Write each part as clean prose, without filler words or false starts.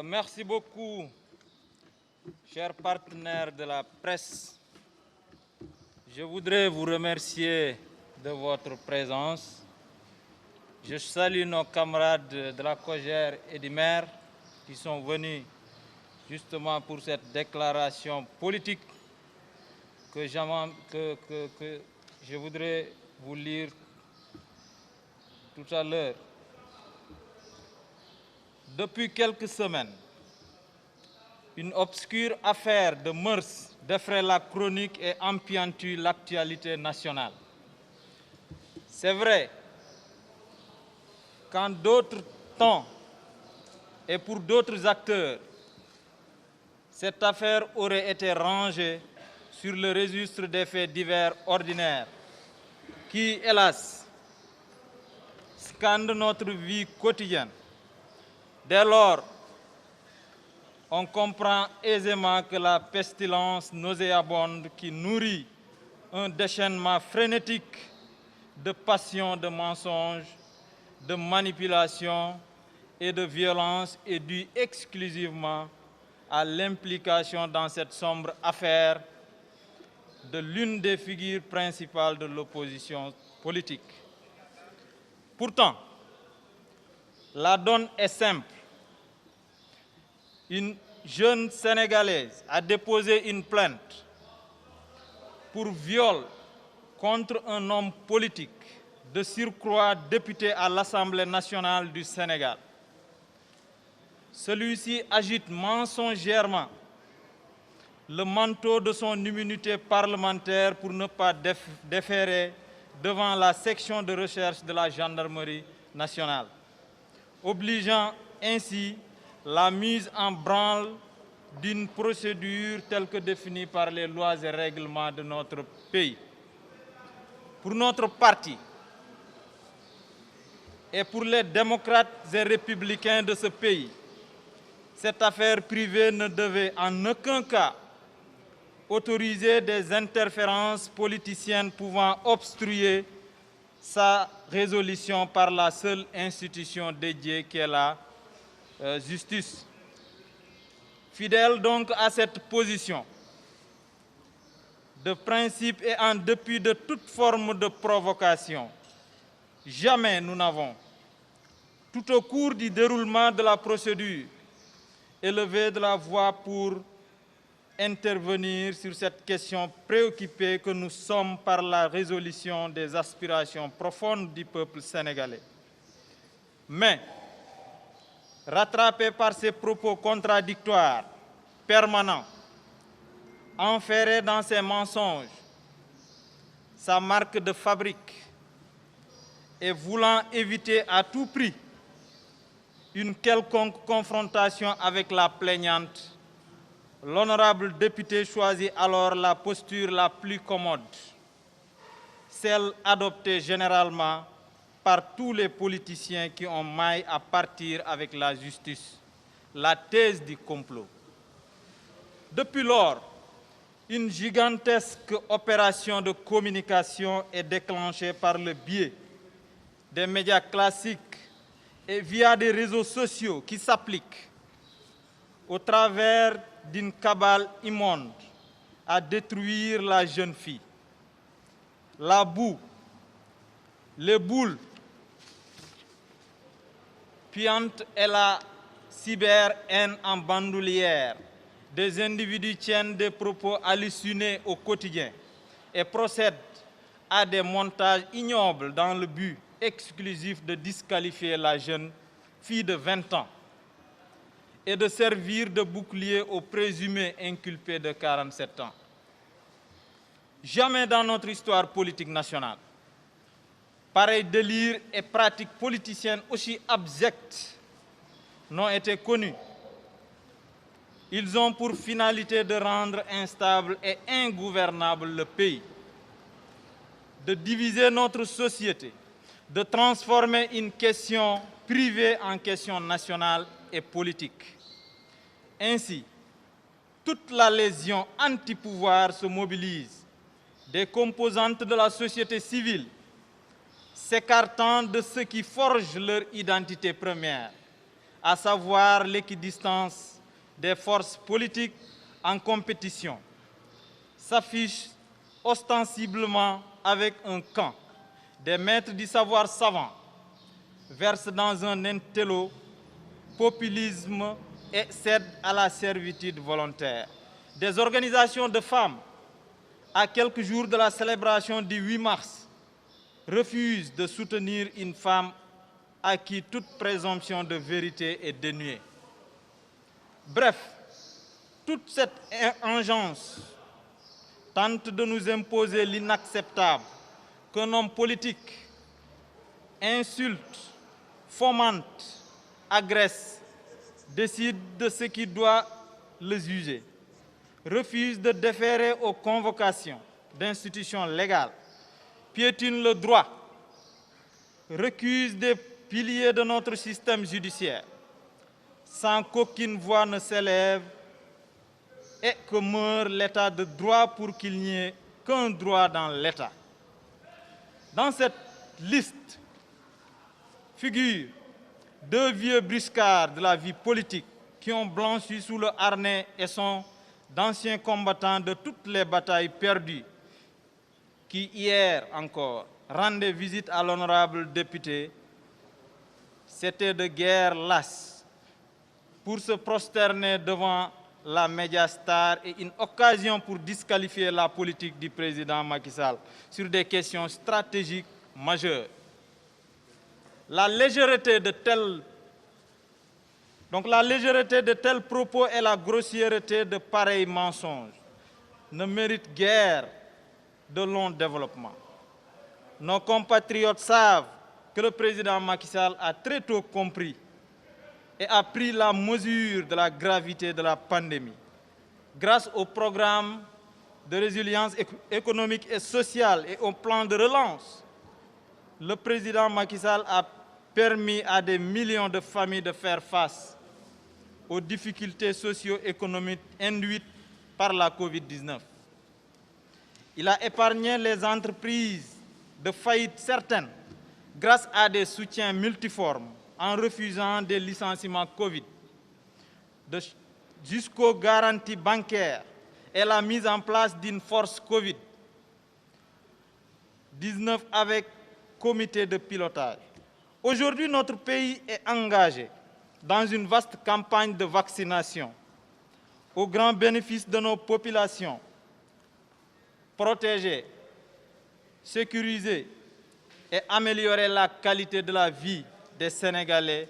Merci beaucoup, chers partenaires de la presse. Je voudrais vous remercier de votre présence. Je salue nos camarades de la COJER et du maire qui sont venus justement pour cette déclaration politique que je voudrais vous lire tout à l'heure. Depuis quelques semaines, une obscure affaire de mœurs défraie la chronique et empiétue l'actualité nationale. C'est vrai qu'en d'autres temps et pour d'autres acteurs, cette affaire aurait été rangée sur le registre des faits divers ordinaires qui, hélas, scandent notre vie quotidienne. Dès lors, on comprend aisément que la pestilence nauséabonde qui nourrit un déchaînement frénétique de passions, de mensonges, de manipulations et de violences est due exclusivement à l'implication dans cette sombre affaire de l'une des figures principales de l'opposition politique. Pourtant, la donne est simple. Une jeune Sénégalaise a déposé une plainte pour viol contre un homme politique, de surcroît député à l'Assemblée nationale du Sénégal. Celui-ci agite mensongèrement le manteau de son immunité parlementaire pour ne pas déférer devant la section de recherche de la gendarmerie nationale, obligeant ainsi la mise en branle d'une procédure telle que définie par les lois et règlements de notre pays. Pour notre parti et pour les démocrates et républicains de ce pays, cette affaire privée ne devait en aucun cas autoriser des interférences politiciennes pouvant obstruer sa résolution par la seule institution dédiée qu'est la justice. Fidèle donc à cette position de principe et en dépit de toute forme de provocation, jamais nous n'avons, tout au cours du déroulement de la procédure, élevé de la voix pour intervenir sur cette question préoccupée que nous sommes par la résolution des aspirations profondes du peuple sénégalais. Mais, rattrapé par ses propos contradictoires, permanents, enferré dans ses mensonges, sa marque de fabrique, et voulant éviter à tout prix une quelconque confrontation avec la plaignante, l'honorable député choisit alors la posture la plus commode, celle adoptée généralement par tous les politiciens qui ont maille à partir avec la justice, la thèse du complot. Depuis lors, une gigantesque opération de communication est déclenchée par le biais des médias classiques et via des réseaux sociaux qui s'appliquent au travers d'une cabale immonde à détruire la jeune fille. La boue, les boules puantes et la cyber-haine en bandoulière. Des individus tiennent des propos hallucinés au quotidien et procèdent à des montages ignobles dans le but exclusif de disqualifier la jeune fille de 20 ans et de servir de bouclier au présumé inculpé de 47 ans. Jamais dans notre histoire politique nationale, pareil délire et pratiques politiciennes aussi abjectes n'ont été connus. Ils ont pour finalité de rendre instable et ingouvernable le pays, de diviser notre société, de transformer une question privée en question nationale et politique. Ainsi, toute la légion anti-pouvoir se mobilise, des composantes de la société civile, s'écartant de ceux qui forgent leur identité première, à savoir l'équidistance des forces politiques en compétition, s'affiche ostensiblement avec un camp des maîtres du savoir savant, verse dans un intello-populisme et cède à la servitude volontaire. Des organisations de femmes, à quelques jours de la célébration du 8 mars, refusent de soutenir une femme à qui toute présomption de vérité est dénuée. Bref, toute cette engeance tente de nous imposer l'inacceptable qu'un homme politique insulte, fomente, agresse, décide de ce qui doit le juger, refuse de déférer aux convocations d'institutions légales, piétine le droit, recuse des piliers de notre système judiciaire, sans qu'aucune voix ne s'élève et que meure l'état de droit pour qu'il n'y ait qu'un droit dans l'état. Dans cette liste figurent deux vieux briscards de la vie politique qui ont blanchi sous le harnais et sont d'anciens combattants de toutes les batailles perdues, qui hier encore rendaient visite à l'honorable député. C'était de guerre lasse pour se prosterner devant la médiastar et une occasion pour disqualifier la politique du président Macky Sall sur des questions stratégiques majeures. La légèreté de tels propos et la grossièreté de pareils mensonges ne méritent guère de long développement. Nos compatriotes savent que le président Macky Sall a très tôt compris et a pris la mesure de la gravité de la pandémie. Grâce au programme de résilience économique et sociale et au plan de relance, le président Macky Sall a permis à des millions de familles de faire face aux difficultés socio-économiques induites par la Covid-19. Il a épargné les entreprises de faillite certaines grâce à des soutiens multiformes en refusant des licenciements Covid, jusqu'aux garanties bancaires et la mise en place d'une force Covid-19 avec comité de pilotage. Aujourd'hui, notre pays est engagé dans une vaste campagne de vaccination au grand bénéfice de nos populations. Protéger, sécuriser et améliorer la qualité de la vie des Sénégalais,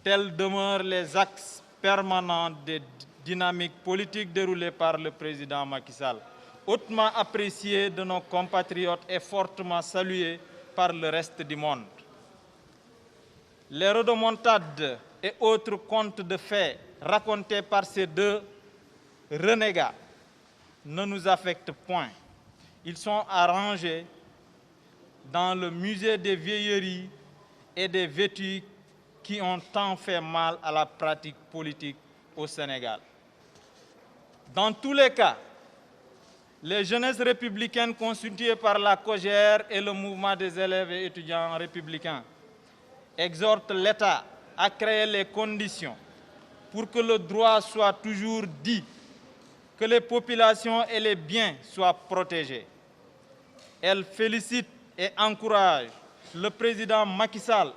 tels demeurent les axes permanents des dynamiques politiques déroulées par le président Macky Sall, hautement apprécié de nos compatriotes et fortement salué par le reste du monde. Les rodomontades et autres contes de faits racontés par ces deux renégats ne nous affectent point. Ils sont arrangés dans le musée des vieilleries et des vêtus qui ont tant fait mal à la pratique politique au Sénégal. Dans tous les cas, les jeunesses républicaines constituées par la COJER et le mouvement des élèves et étudiants républicains exhortent l'État à créer les conditions pour que le droit soit toujours dit, que les populations et les biens soient protégés. Elles félicitent et encouragent le président Macky Sall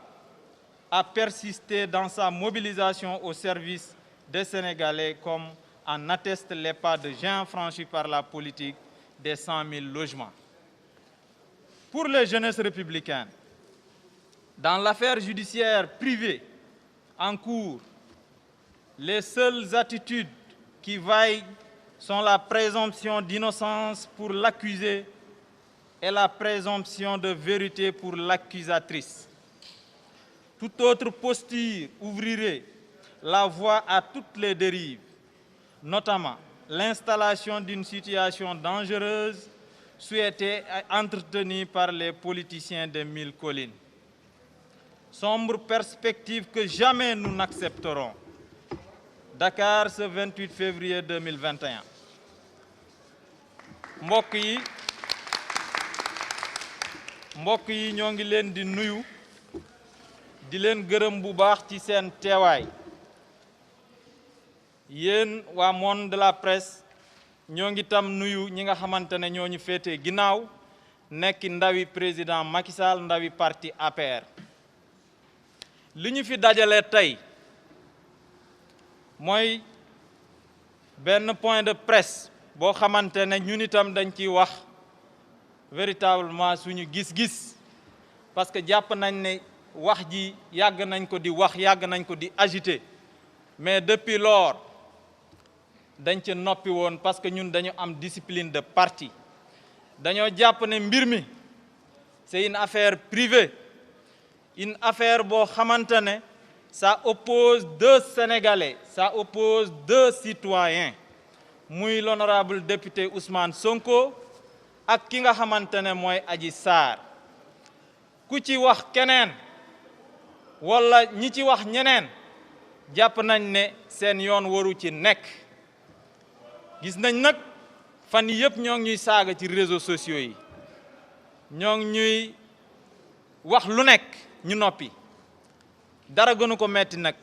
à persister dans sa mobilisation au service des Sénégalais, comme en attestent les pas de géant franchis par la politique des 100 000 logements. Pour les jeunesses républicaines, dans l'affaire judiciaire privée en cours, les seules attitudes qui vaillent sont la présomption d'innocence pour l'accusé et la présomption de vérité pour l'accusatrice. Toute autre posture ouvrirait la voie à toutes les dérives, notamment l'installation d'une situation dangereuse souhaitée et entretenue par les politiciens des 1000 collines. Sombre perspective que jamais nous n'accepterons. Dakar, ce 28 février 2021. mbokk yi ñoo ngi leen di nuyu di leen gërëm bu baax ci seen teewaay yéen waa monde de la presse ñoo ngi tam nuyu ñi nga xamante ne ñoo ñu féete ginnaaw nekk ndawi président Macky Sall ndawi parti APR. li ñu fi dajale tey mooy benn point de presse boo xamante ne ñun itam dañ ciy wax véritablement suñu gis-gis parce que jàpp nañ ne wax ji yàgg nañ ko di wax yàgg nañ ko di agiter mais depuis lors dañ ci noppi woon parce que ñun dañu am discipline de parti dañoo jàpp ne mbir mi c'est une affaire privée une affaire boo xamante ne ça oppose deux Sénégalais ça oppose deux citoyens muy l'honorable député Ousmane Sonko ak ki nga xamante ne mooy Adji Sarr ku ci wax keneen walla ñi ci wax ñeneen jàpp nañ ne seen yoon waru ci nekk gis nañ nag fan yii yëpp ñoo ngi ñuy saaga ci réseaux sociaux yi ñoo ngi ñuy wax lu nekk ñu noppi dara gënu ko metti nag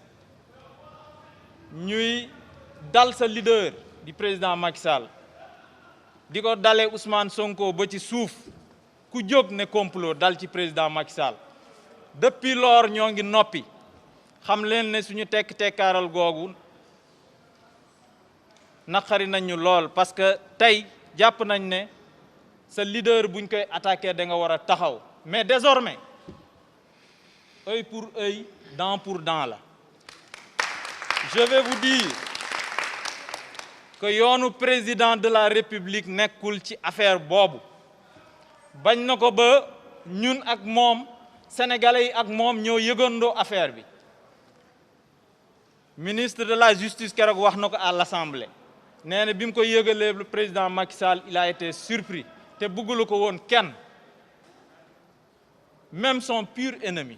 ñuy dal sa leader di président Macky Sall di ko dalee Ousmane Sonko ba ci suuf ku jóg ne complot dal ci président Macky Sall depuis lors ñoo ngi noppi xam leen ne suñu tekk-tekkaaral googu naqari nañu lool parce que tey jàpp nañ ne sa leader buñ koy attaqué da nga war a taxaw mais désormais œil pour œil dent pour dent la je vais vous dire que yoonu président de la République nekkul ci affaire boobu bañ na ko ba ñun ak moom sénégalais yi ak moom ñoo yëgandoo affaire bi ministre de la justice keroog wax na ko à l'Assemblée nee na bi mu ko yëgalee le président Macky Sall il a été surpris te bëggulu ko woon kenn même son pur ennemi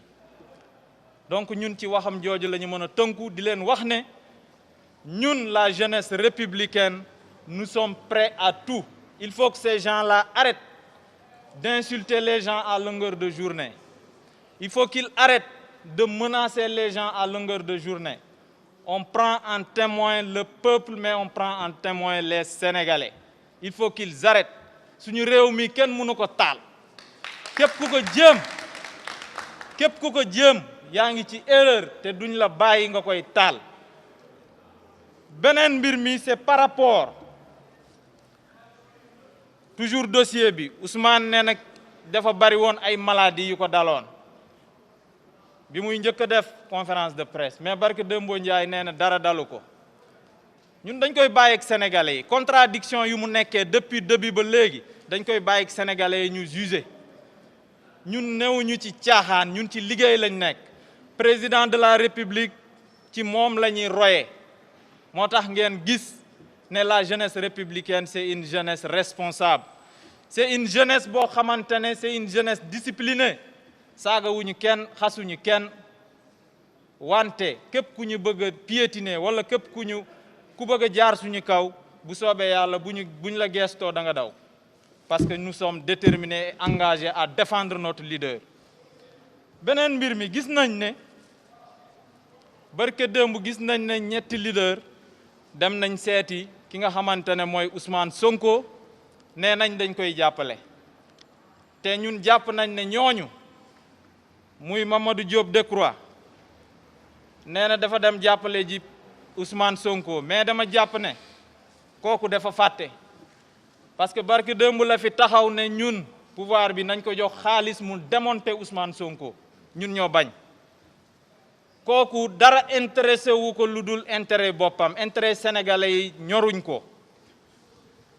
donc ñun ci waxam jooju la ñu mën a tënku di leen wax ne ñun la jeunesse républicaine nous sommes prêts à tout il faut que ces gens-là arrêtent d'insulter les gens à longueur de journée il faut qu'ils arrêtent de menacer les gens à longueur de journée on prend en témoin le peuple mais on prend en témoin les Sénégalais il faut qu'ils arrêtent suñu réew mi kenn mënu ko taal képp ku ko jéem yaa ngi ci erreur te duñ la bàyyi nga koy taal beneen mbir mi c'est par rapport toujours dossier bi Ousmane nee na dafa bari woon ay maladies yu ko daloon bi muy njëkk a def conférence de presse mais barke Dembo Ndiaye nee na dara dalu ko ñun dañ koy bàyyi ak sénégalais yi contradiction yu mu nekkee depuis début ba léegi dañ koy bàyyi ak sénégalais yi ñu juger ñun newuñu ci caaxaan ñun ci liggéey lañ nekk président de la république ci moom la ñuy roye moo tax ngeen gis ne la jeunesse républicaine c'est une jeunesse responsable c'est une jeunesse boo xamante ne c'est une jeunesse disciplinée saagawuñu kenn xasuñu kenn wante képp ku ñu bëgg a piétiner wala képp ku bëgg a jaar suñu kaw bu soobee yàlla buñ la gestoo da nga daw parce que nous sommes déterminés et engagés à défendre notre leader beneen mbir mi gis nañ ne barke démb gis nañ ne ñetti leader dem nañ seeti ki nga xamante ne mooy Ousmane Sonko nee nañ dañ koy jàppale te ñun jàpp nañ ne ñooñu muy Mamadou Diop Decroix nee na dafa dem jàppale ji Ousmane Sonko mais dama jàpp ne kooku dafa fàtte parce que barke démb la fi taxaw ne ñun pouvoir bi nañ ko jox xaalis mu démonter Ousmane Sonko ñun ñoo bañ kooku dara intéressé wu ko lu dul intérêt boppam intérêt sénégalais yi ñoruñ ko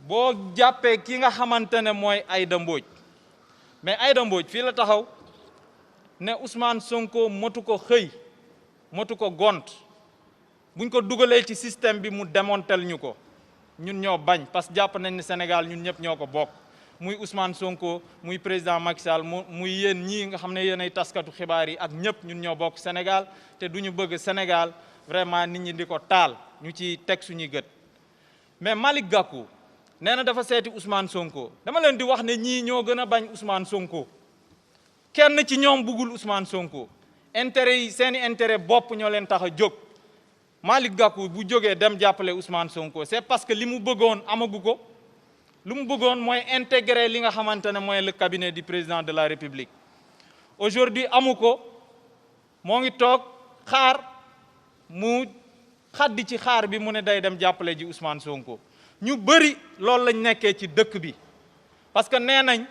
boo jàppee ki nga xamante ne mooy Aïda Mbodj mais Aïda Mbodj fii la taxaw ne Ousmane Sonko motu ko xëy motu ko gont buñ ko dugalee ci système bi mu démontel ñu ko ñun ñoo bañ parce que jàpp nañ ne Sénégal ñun ñëpp ñoo ko bokk muy Ousmane Sonko muy président Macky Sall muy yéen ñii nga xam ne yéen ay taskatu xibaar yi ak ñëpp ñun ñoo bokk Sénégal te duñu bëgg Sénégal vraiment nit ñi di ko taal ñu ci teg suñuy gët mais Malick Gakou nee na dafa seeti Ousmane Sonko dama leen di wax ne ñii ñoo gën a bañ Ousmane Sonko kenn ci ñoom bëggul Ousmane Sonko intérêt yi seeni intérêt bopp ñoo leen tax a jóg. Malick Gakou bu jógee dem jàppale Ousmane Sonko c'est parce que li mu bëggoon amagu ko lu mu bëggoon mooy intégrer li nga xamante ne mooy le cabinet du président de la République. Aujourd'hui amu ko moo ngi toog xaar mu xaddi ci xaar bi mu ne day dem jàppale ji Ousmane Sonko ñu bëri loolu lañ nekkee ci dëkk bi parce que nee nañ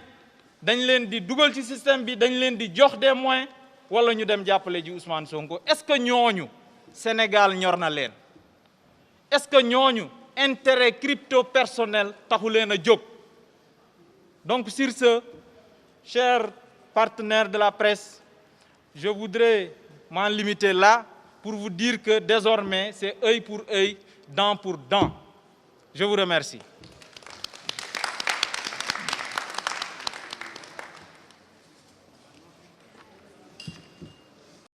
dañ leen di dugal ci système bi dañ leen di jox des moyens wala ñu dem jàppale ji Ousmane Sonko. Est-ce que ñooñu Sénégal ñor na leen? Est-ce que ñooñu intérêt crypto personnel taxu leen a jóg? Donc sur ce, chers partenaires de la presse, je voudrais m'en limiter là pour vous dire que désormais c'est œil pour œil, dent pour dent. Je vous remercie.